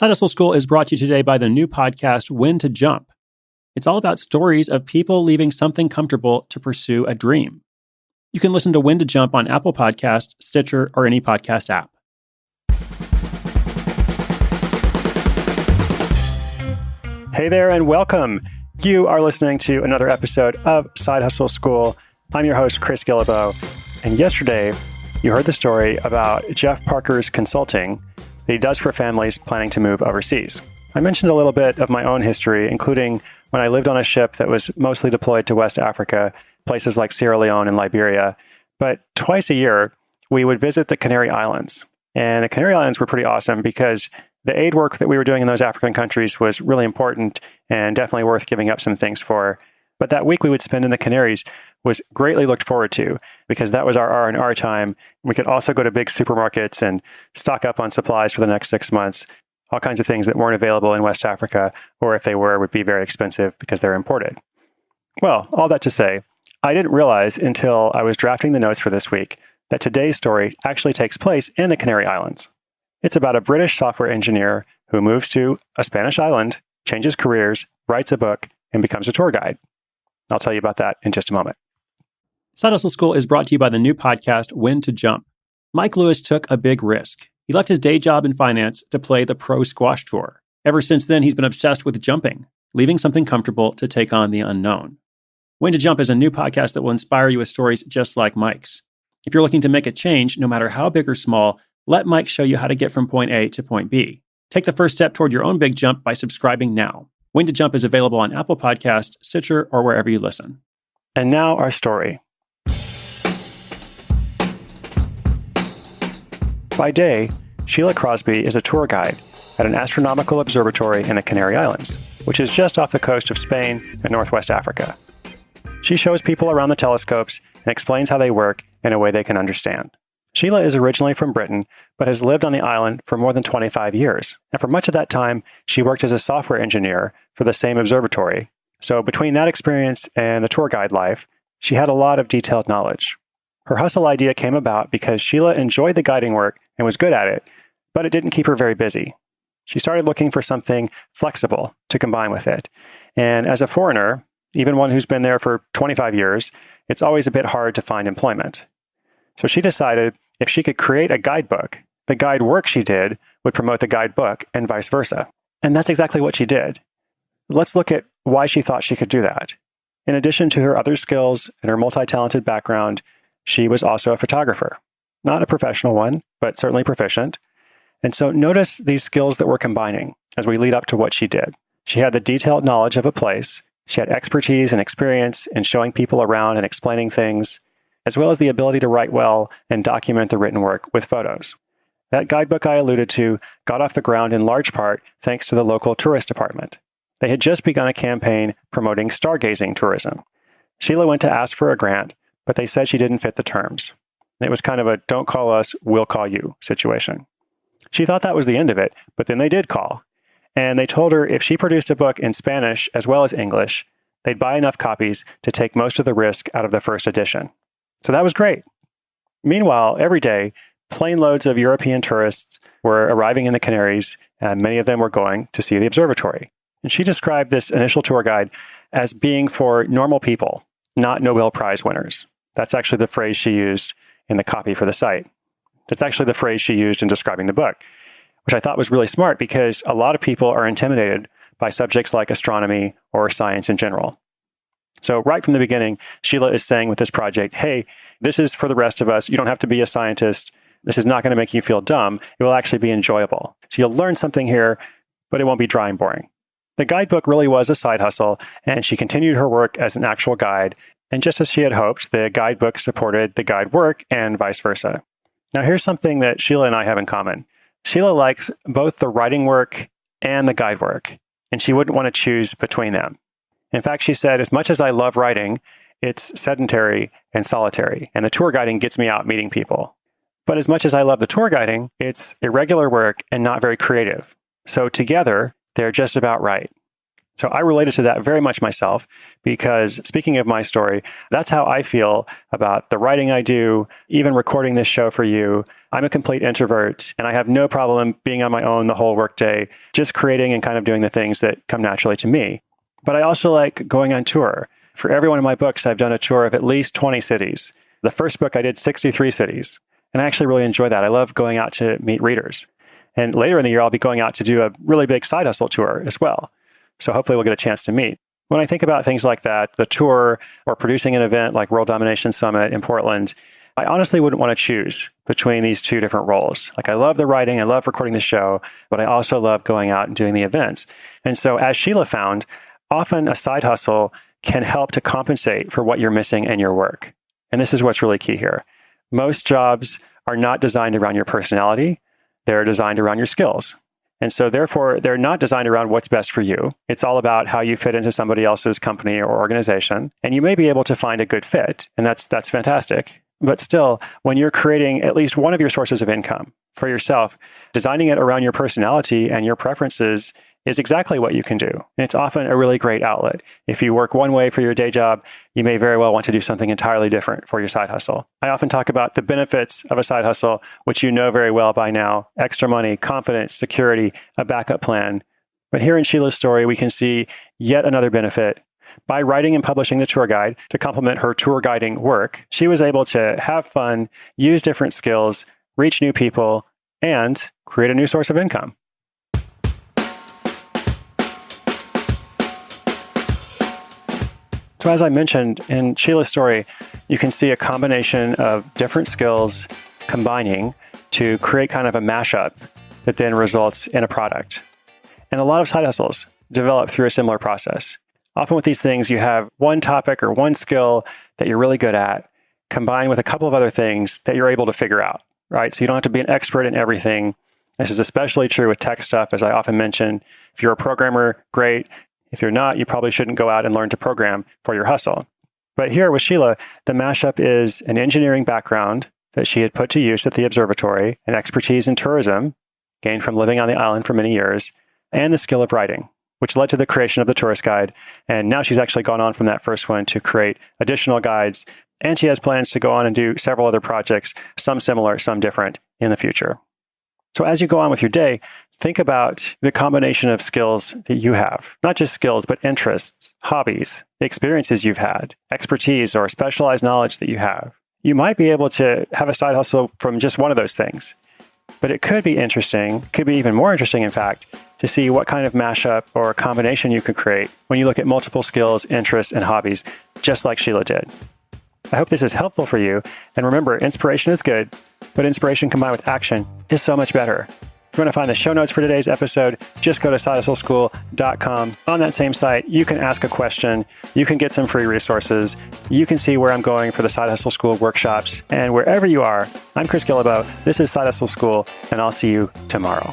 Side Hustle School is brought to you today by the new podcast, When to Jump. It's all about stories of people leaving something comfortable to pursue a dream. You can listen to When to Jump on Apple Podcasts, Stitcher, or any podcast app. Hey there and welcome. You are listening to another episode of Side Hustle School. I'm your host, Chris Guillebeau. And yesterday, you heard the story about Jeff Parker's consulting that he does for families planning to move overseas. I mentioned a little bit of my own history, including when I lived on a ship that was mostly deployed to West Africa, places like Sierra Leone and Liberia. But twice a year, we would visit the Canary Islands. And the Canary Islands were pretty awesome because the aid work that we were doing in those African countries was really important and definitely worth giving up some things for. But that week we would spend in the Canaries was greatly looked forward to because that was our R&R time. We could also go to big supermarkets and stock up on supplies for the next 6 months, all kinds of things that weren't available in West Africa, or if they were, would be very expensive because they're imported. Well, all that to say, I didn't realize until I was drafting the notes for this week that today's story actually takes place in the Canary Islands. It's about a British software engineer who moves to a Spanish island, changes careers, writes a book, and becomes a tour guide. I'll tell you about that in just a moment. Side Hustle School is brought to you by the new podcast, When to Jump. Mike Lewis took a big risk. He left his day job in finance to play the pro squash tour. Ever since then, he's been obsessed with jumping, leaving something comfortable to take on the unknown. When to Jump is a new podcast that will inspire you with stories just like Mike's. If you're looking to make a change, no matter how big or small, let Mike show you how to get from point A to point B. Take the first step toward your own big jump by subscribing now. When to Jump is available on Apple Podcasts, Stitcher, or wherever you listen. And now our story. By day, Sheila Crosby is a tour guide at an astronomical observatory in the Canary Islands, which is just off the coast of Spain and Northwest Africa. She shows people around the telescopes and explains how they work in a way they can understand. Sheila is originally from Britain, but has lived on the island for more than 25 years. And for much of that time, she worked as a software engineer for the same observatory. So between that experience and the tour guide life, she had a lot of detailed knowledge. Her hustle idea came about because Sheila enjoyed the guiding work and was good at it, but it didn't keep her very busy. She started looking for something flexible to combine with it. And as a foreigner, even one who's been there for 25 years, it's always a bit hard to find employment. So she decided if she could create a guidebook, the guide work she did would promote the guidebook and vice versa. And that's exactly what she did. Let's look at why she thought she could do that. In addition to her other skills and her multi-talented background, she was also a photographer. Not a professional one, but certainly proficient. And so notice these skills that we're combining as we lead up to what she did. She had the detailed knowledge of a place. She had expertise and experience in showing people around and explaining things, as well as the ability to write well and document the written work with photos. That guidebook I alluded to got off the ground in large part thanks to the local tourist department. They had just begun a campaign promoting stargazing tourism. Sheila went to ask for a grant, but they said she didn't fit the terms. It was kind of a don't call us, we'll call you situation. She thought that was the end of it, but then they did call. And they told her if she produced a book in Spanish as well as English, they'd buy enough copies to take most of the risk out of the first edition. So that was great. Meanwhile, every day, plane loads of European tourists were arriving in the Canaries, and many of them were going to see the observatory. And she described this initial tour guide as being for normal people, not Nobel Prize winners. That's actually the phrase she used in the copy for the site. That's actually the phrase she used in describing the book, which I thought was really smart because a lot of people are intimidated by subjects like astronomy or science in general. So right from the beginning, Sheila is saying with this project, hey, this is for the rest of us. You don't have to be a scientist. This is not going to make you feel dumb. It will actually be enjoyable. So you'll learn something here, but it won't be dry and boring. The guidebook really was a side hustle, and she continued her work as an actual guide. And just as she had hoped, the guidebook supported the guide work and vice versa. Now here's something that Sheila and I have in common. Sheila likes both the writing work and the guide work, and she wouldn't want to choose between them. In fact, she said, as much as I love writing, it's sedentary and solitary, and the tour guiding gets me out meeting people. But as much as I love the tour guiding, it's irregular work and not very creative. So together, they're just about right. So I related to that very much myself because, speaking of my story, that's how I feel about the writing I do, even recording this show for you. I'm a complete introvert and I have no problem being on my own the whole workday, just creating and kind of doing the things that come naturally to me. But I also like going on tour. For every one of my books, I've done a tour of at least 20 cities. The first book, I did 63 cities. And I actually really enjoy that. I love going out to meet readers. And later in the year, I'll be going out to do a really big side hustle tour as well. So hopefully we'll get a chance to meet. When I think about things like that, the tour or producing an event like World Domination Summit in Portland, I honestly wouldn't want to choose between these two different roles. Like I love the writing, I love recording the show, but I also love going out and doing the events. And so as Sheila found, often a side hustle can help to compensate for what you're missing in your work. And this is what's really key here. Most jobs are not designed around your personality. They're designed around your skills. And so therefore, they're not designed around what's best for you. It's all about how you fit into somebody else's company or organization. And you may be able to find a good fit. And that's fantastic. But still, when you're creating at least one of your sources of income for yourself, designing it around your personality and your preferences is exactly what you can do. And it's often a really great outlet. If you work one way for your day job, you may very well want to do something entirely different for your side hustle. I often talk about the benefits of a side hustle, which you know very well by now: extra money, confidence, security, a backup plan. But here in Sheila's story, we can see yet another benefit. By writing and publishing the tour guide to complement her tour guiding work, she was able to have fun, use different skills, reach new people, and create a new source of income. So as I mentioned, in Sheila's story, you can see a combination of different skills combining to create kind of a mashup that then results in a product. And a lot of side hustles develop through a similar process. Often with these things, you have one topic or one skill that you're really good at, combined with a couple of other things that you're able to figure out, right? So you don't have to be an expert in everything. This is especially true with tech stuff, as I often mention. If you're a programmer, great. If you're not, you probably shouldn't go out and learn to program for your hustle. But here with Sheila, the mashup is an engineering background that she had put to use at the observatory, an expertise in tourism, gained from living on the island for many years, and the skill of writing, which led to the creation of the tourist guide. And now she's actually gone on from that first one to create additional guides. And she has plans to go on and do several other projects, some similar, some different, in the future. So as you go on with your day, think about the combination of skills that you have, not just skills, but interests, hobbies, experiences you've had, expertise or specialized knowledge that you have. You might be able to have a side hustle from just one of those things, but it could be interesting, could be even more interesting, in fact, to see what kind of mashup or combination you could create when you look at multiple skills, interests, and hobbies, just like Sheila did. I hope this is helpful for you. And remember, inspiration is good, but inspiration combined with action is so much better. If you want to find the show notes for today's episode, just go to sidehustleschool.com. On that same site, you can ask a question, you can get some free resources, you can see where I'm going for the Side Hustle School workshops, and wherever you are, I'm Chris Guillebeau, this is Side Hustle School, and I'll see you tomorrow.